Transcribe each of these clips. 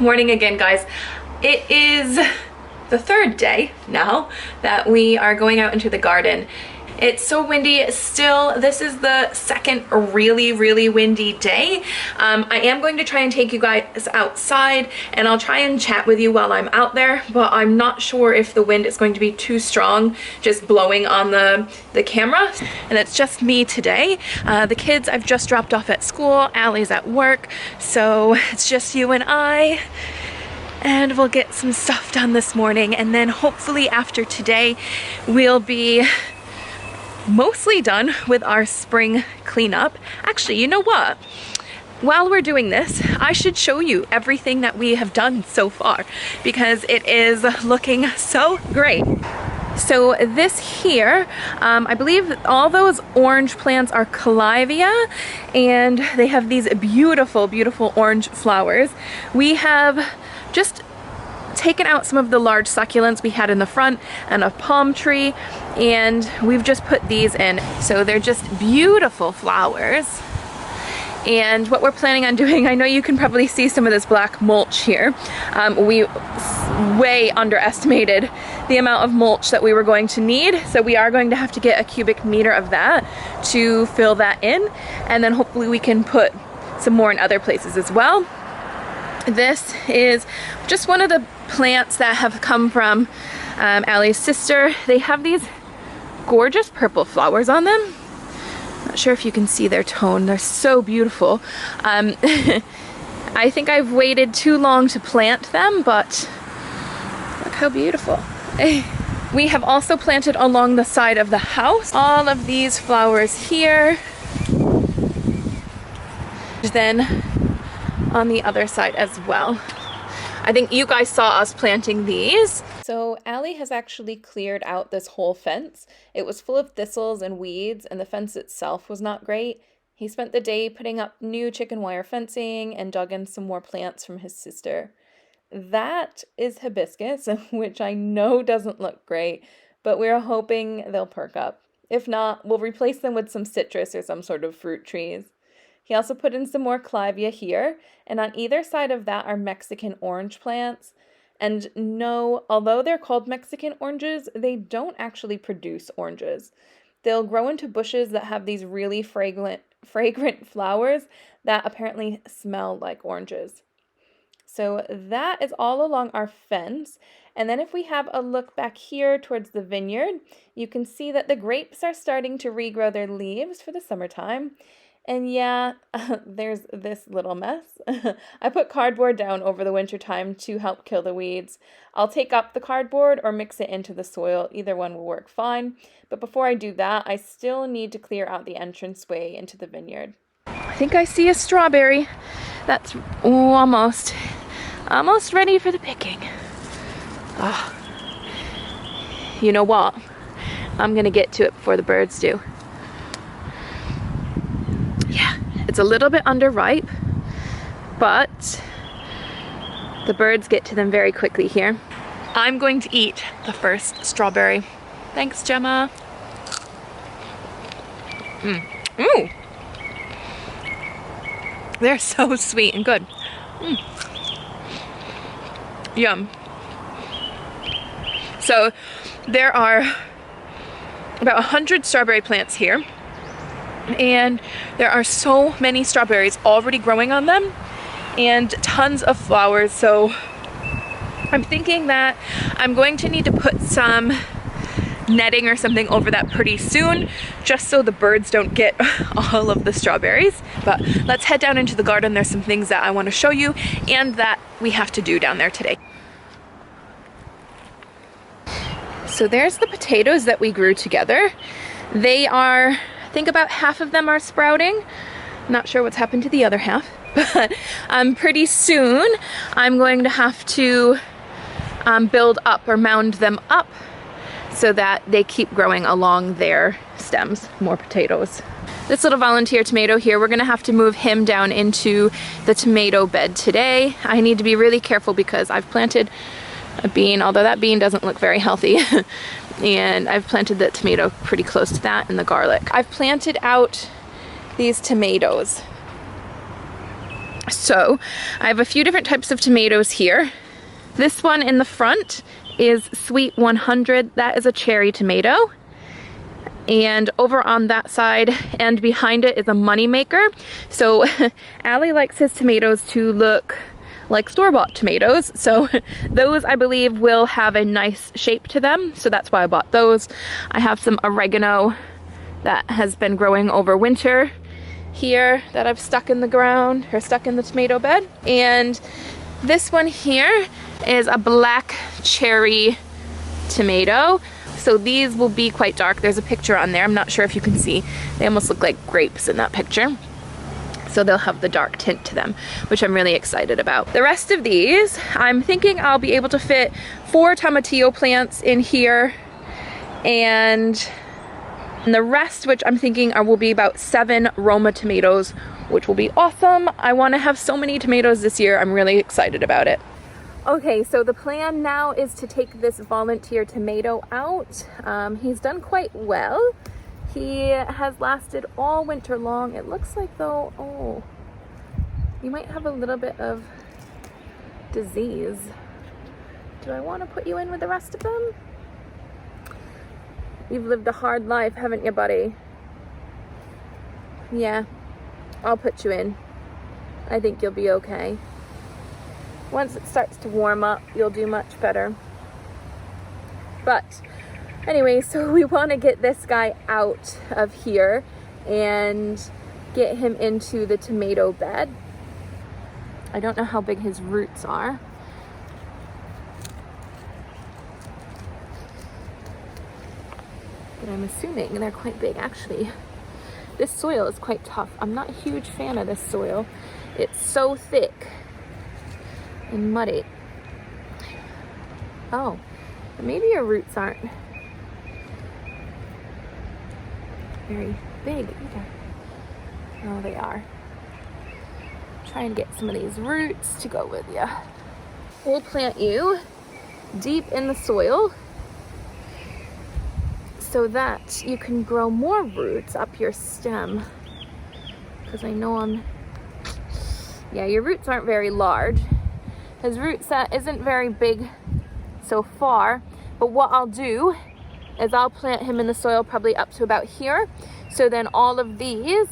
Morning again, guys. It is the third day now that we are going out into the garden. It's so windy still. This is the second really windy day. I am going to try and take you guys outside, and I'll try and chat with you while I'm out there, but I'm not sure if the wind is going to be too strong just blowing on the camera. And it's just me today. The kids I've just dropped off at school. Allie's at work, so it's just you and I. And we'll get some stuff done this morning, and then hopefully after today we'll be mostly done with our spring cleanup. Actually, you know what? While we're doing this, I should show you everything that we have done so far because it is looking so great. So this here, I believe all those orange plants are Calivia, and they have these beautiful orange flowers. We have just taken out some of the large succulents we had in the front and a palm tree, and we've just put these in. So they're just beautiful flowers. And what we're planning on doing, I know you can probably see some of this black mulch here. We way underestimated the amount of mulch that we were going to need, so we are going to have to get a cubic meter of that to fill that in, and then hopefully we can put some more in other places as well. This is just one of the plants that have come from Allie's sister. They have these gorgeous purple flowers on them. Not sure if you can see their tone. They're so beautiful. I think I've waited too long to plant them, but look how beautiful. We have also planted along the side of the house all of these flowers here. Then on the other side as well. I think you guys saw us planting these. So Allie has actually cleared out this whole fence. It was full of thistles and weeds, and the fence itself was not great. He spent the day putting up new chicken wire fencing and dug in some more plants from his sister. That is hibiscus, which I know doesn't look great, but we're hoping they'll perk up. If not, we'll replace them with some citrus or some sort of fruit trees. He also put in some more Calivia here, and on either side of that are Mexican orange plants. And no, although they're called Mexican oranges, they don't actually produce oranges. They'll grow into bushes that have these really fragrant flowers that apparently smell like oranges. So that is all along our fence. And then if we have a look back here towards the vineyard, you can see that the grapes are starting to regrow their leaves for the summertime. And yeah, there's this little mess. I put cardboard down over the winter time to help kill the weeds. I'll take up the cardboard or mix it into the soil. Either one will work fine. But before I do that, I still need to clear out the entranceway into the vineyard. I think I see a strawberry. That's almost ready for the picking. Oh. You know what? I'm gonna get to it before the birds do. Yeah, it's a little bit underripe, but the birds get to them very quickly here. I'm going to eat the first strawberry. Thanks, Gemma. Ooh. They're so sweet and good. Yum. So there are about 100 strawberry plants here. And there are so many strawberries already growing on them and tons of flowers. So I'm thinking that I'm going to need to put some netting or something over that pretty soon, just so the birds don't get all of the strawberries. But let's head down into the garden. There's some things that I want to show you and that we have to do down there today. So there's the potatoes that we grew together. They are, I think about half of them are sprouting. Not sure what's happened to the other half, but pretty soon I'm going to have to build up or mound them up so that they keep growing along their stems. More potatoes. This little volunteer tomato here, we're gonna have to move him down into the tomato bed today. I need to be really careful because I've planted a bean, although that bean doesn't look very healthy. And I've planted the tomato pretty close to that and the garlic. I've planted out these tomatoes So I have a few different types of tomatoes here. This one in the front is Sweet 100. That is a cherry tomato. And over on that side and behind it is a Moneymaker. So Ali likes his tomatoes to look like store-bought tomatoes. So those I believe will have a nice shape to them. So that's why I bought those. I have some oregano that has been growing over winter here that I've stuck in the ground or stuck in the tomato bed. And this one here is a black cherry tomato. So these will be quite dark. There's a picture on there. I'm not sure if you can see. They almost look like grapes in that picture. So they'll have the dark tint to them, which I'm really excited about. The rest of these, I'm thinking I'll be able to fit 4 tomatillo plants in here, and the rest, which I'm thinking will be about 7 Roma tomatoes, which will be awesome. I want to have so many tomatoes this year. I'm really excited about it. Okay, so the plan now is to take this volunteer tomato out. He's done quite well. He has lasted all winter long. It looks like though, oh, you might have a little bit of disease. Do I want to put you in with the rest of them? You've lived a hard life, haven't you, buddy? Yeah, I'll put you in. I think you'll be okay. Once it starts to warm up, you'll do much better. But anyway, so we want to get this guy out of here and get him into the tomato bed. I don't know how big his roots are. But I'm assuming they're quite big. Actually, this soil is quite tough. I'm not a huge fan of this soil. It's so thick and muddy. Oh, maybe your roots aren't very big either. Oh, they are. Try and get some of these roots to go with you. We'll plant you deep in the soil so that you can grow more roots up your stem. Because I know yeah, your roots aren't very large. His root set isn't very big so far, but what I'll do is I'll plant him in the soil probably up to about here. So then all of these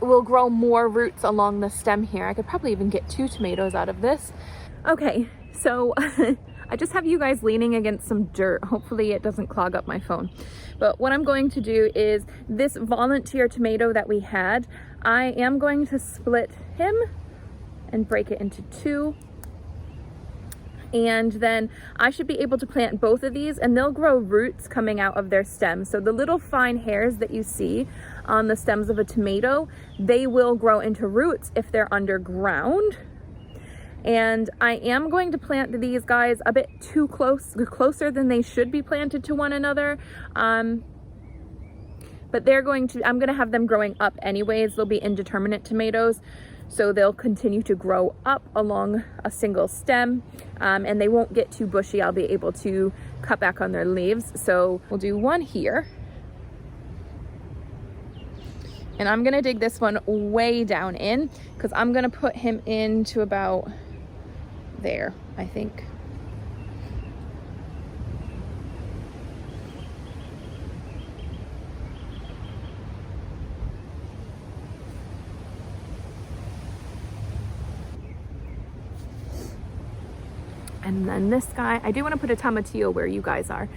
will grow more roots along the stem here. I could probably even get 2 tomatoes out of this. Okay, so I just have you guys leaning against some dirt. Hopefully it doesn't clog up my phone. But what I'm going to do is this volunteer tomato that we had, I am going to split him and break it into 2. And then I should be able to plant both of these and they'll grow roots coming out of their stems. So the little fine hairs that you see on the stems of a tomato, they will grow into roots if they're underground. And I am going to plant these guys a bit too closer than they should be planted to one another. But I'm going to have them growing up anyways. They'll be indeterminate tomatoes. So they'll continue to grow up along a single stem, and they won't get too bushy. I'll be able to cut back on their leaves. So we'll do one here. And I'm gonna dig this one way down in because I'm gonna put him into about there, I think. And then this guy, I do want to put a tomatillo where you guys are.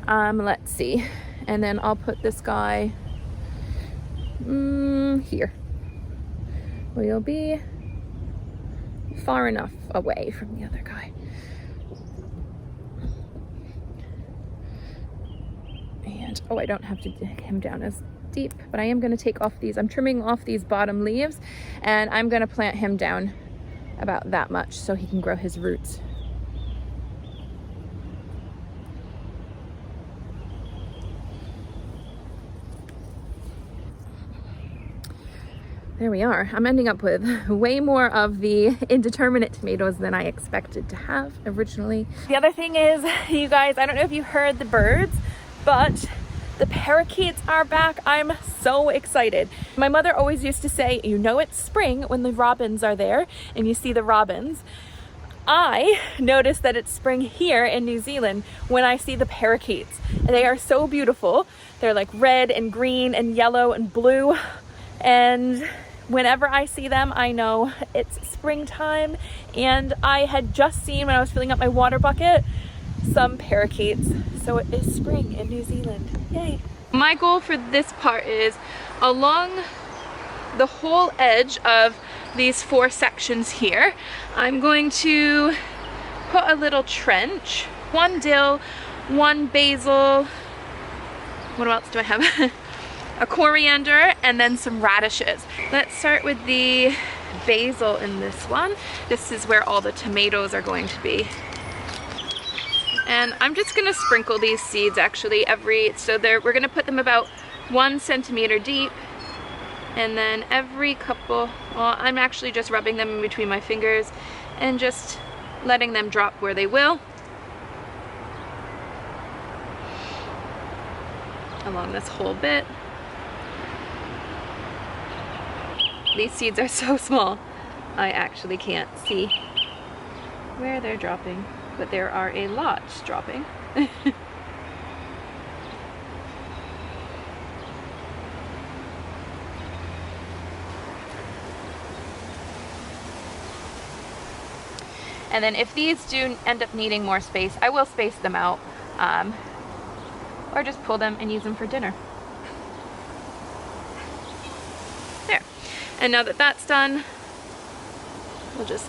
Let's see. And then I'll put this guy here. Well, you'll be far enough away from the other guy. And, oh, I don't have to dig him down as deep, but I am going to take off these. I'm trimming off these bottom leaves, and I'm going to plant him down about that much so he can grow his roots. There we are. I'm ending up with way more of the indeterminate tomatoes than I expected to have originally. The other thing is, you guys, I don't know if you heard the birds, but the parakeets are back. I'm so excited. My mother always used to say, you know it's spring when the robins are there and you see the robins. I noticed that it's spring here in New Zealand when I see the parakeets. They are so beautiful. They're like red and green and yellow and blue. And whenever I see them, I know it's springtime. And I had just seen, when I was filling up my water bucket, some parakeets. So it is spring in New Zealand. Yay. My goal for this part is along the whole edge of these 4 sections here, I'm going to put a little trench. 1 dill, 1 basil, what else do I have? A coriander, and then some radishes. Let's start with the basil in this one. This is where all the tomatoes are going to be. And I'm just gonna sprinkle these seeds actually we're gonna put them about 1 centimeter deep. And then every couple, well, I'm actually just rubbing them in between my fingers and just letting them drop where they will. Along this whole bit. These seeds are so small, I actually can't see where they're dropping, but there are a lot dropping. And then if these do end up needing more space, I will space them out, or just pull them and use them for dinner. There. And now that that's done, we'll just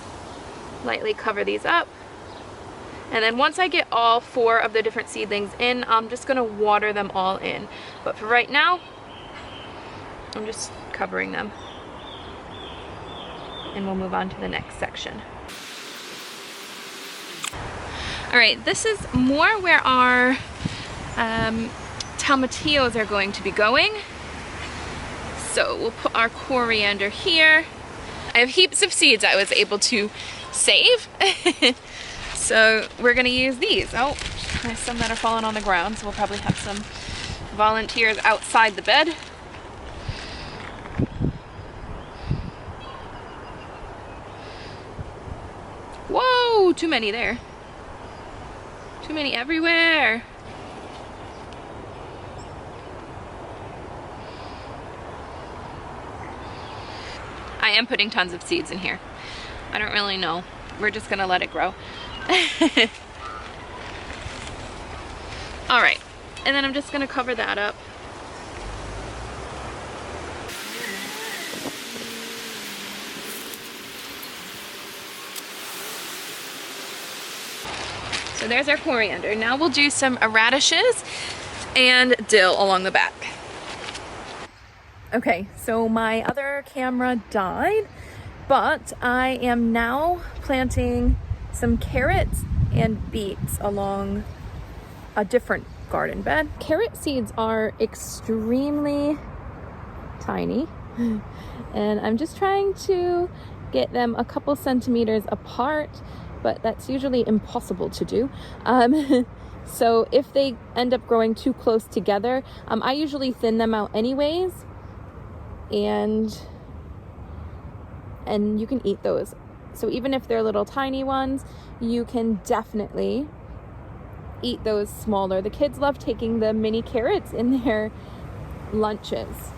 lightly cover these up. And then once I get all 4 of the different seedlings in, I'm just gonna water them all in. But for right now, I'm just covering them. And we'll move on to the next section. All right, this is more where our tomatillos are going to be going. So we'll put our coriander here. I have heaps of seeds I was able to save. So we're gonna use these. Oh, there's some that are falling on the ground, so we'll probably have some volunteers outside the bed. Whoa, too many there. Too many everywhere. I am putting tons of seeds in here. I don't really know. We're just gonna let it grow. All right, and then I'm just gonna cover that up. So there's our coriander. Now we'll do some radishes and dill along the back. Okay, so my other camera died, but I am now planting some carrots and beets along a different garden bed. Carrot seeds are extremely tiny, and I'm just trying to get them a couple centimeters apart, but that's usually impossible to do. So if they end up growing too close together, I usually thin them out anyways, and you can eat those. So even if they're little tiny ones, you can definitely eat those smaller. The kids love taking the mini carrots in their lunches.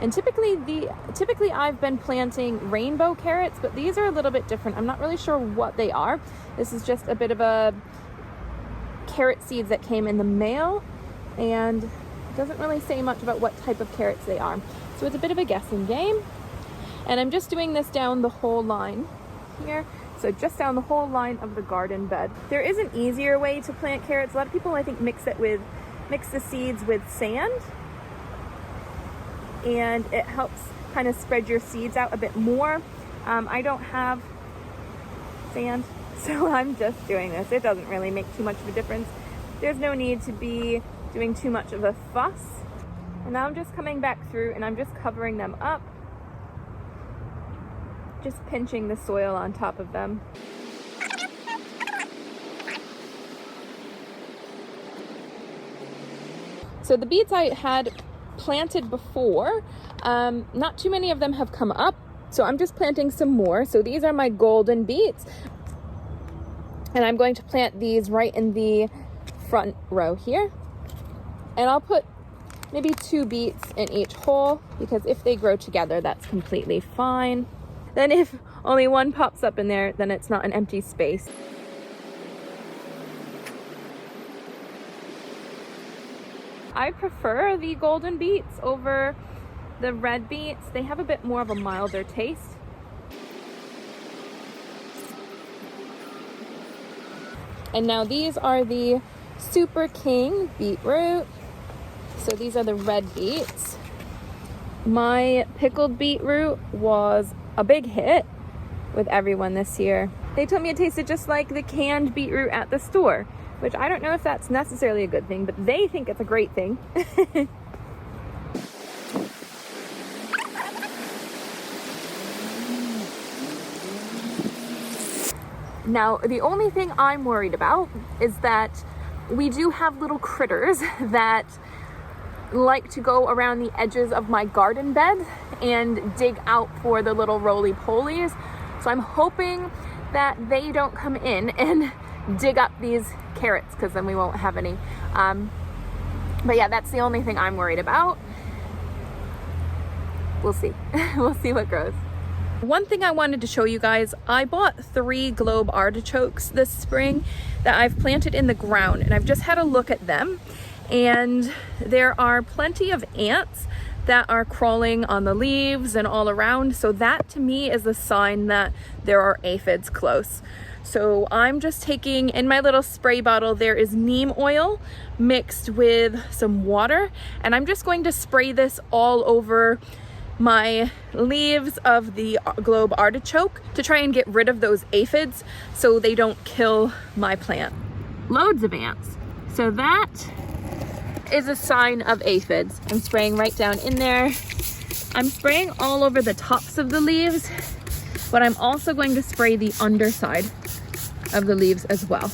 And typically I've been planting rainbow carrots, but these are a little bit different. I'm not really sure what they are. This is just a bit of a carrot seeds that came in the mail, and it doesn't really say much about what type of carrots they are. So it's a bit of a guessing game. And I'm just doing this down the whole line here. So just down the whole line of the garden bed. There is an easier way to plant carrots. A lot of people, I think, mix the seeds with sand, and it helps kind of spread your seeds out a bit more. I don't have sand, so I'm just doing this. It doesn't really make too much of a difference. There's no need to be doing too much of a fuss. And now I'm just coming back through and I'm just covering them up, just pinching the soil on top of them. So the beets I had planted before, not too many of them have come up, so I'm just planting some more. So these are my golden beets, and I'm going to plant these right in the front row here, and I'll put maybe 2 beets in each hole, because if they grow together, that's completely fine. Then if only one pops up in there, then it's not an empty space. I prefer the golden beets over the red beets. They have a bit more of a milder taste. And now these are the Super King beetroot. So these are the red beets. My pickled beetroot was a big hit with everyone this year. They told me it tasted just like the canned beetroot at the store, which I don't know if that's necessarily a good thing, but they think it's a great thing. Now, the only thing I'm worried about is that we do have little critters that like to go around the edges of my garden bed and dig out for the little roly-polies. So I'm hoping that they don't come in and dig up these carrots, because then we won't have any. But yeah, that's the only thing I'm worried about. We'll see. We'll see what grows. One thing I wanted to show you guys, I bought 3 globe artichokes this spring that I've planted in the ground, and I've just had a look at them, and there are plenty of ants that are crawling on the leaves and all around. So that to me is a sign that there are aphids close. So I'm just taking, in my little spray bottle, there is neem oil mixed with some water, and I'm just going to spray this all over my leaves of the globe artichoke to try and get rid of those aphids so they don't kill my plant. Loads of ants. So that is a sign of aphids. I'm spraying right down in there. I'm spraying all over the tops of the leaves, but I'm also going to spray the underside of the leaves as well.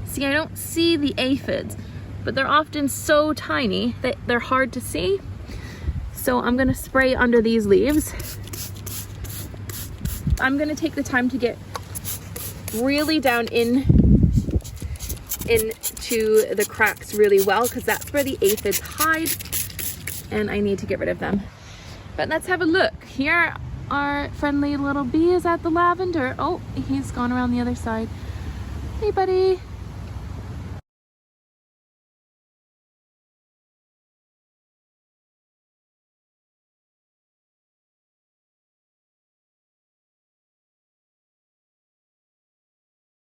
See, I don't see the aphids, but they're often so tiny that they're hard to see. So I'm gonna spray under these leaves. I'm gonna take the time to get really down into the cracks really well, because that's where the aphids hide, and I need to get rid of them. But let's have a look. Here our friendly little bee is at the lavender. Oh, he's gone around the other side. Hey, buddy.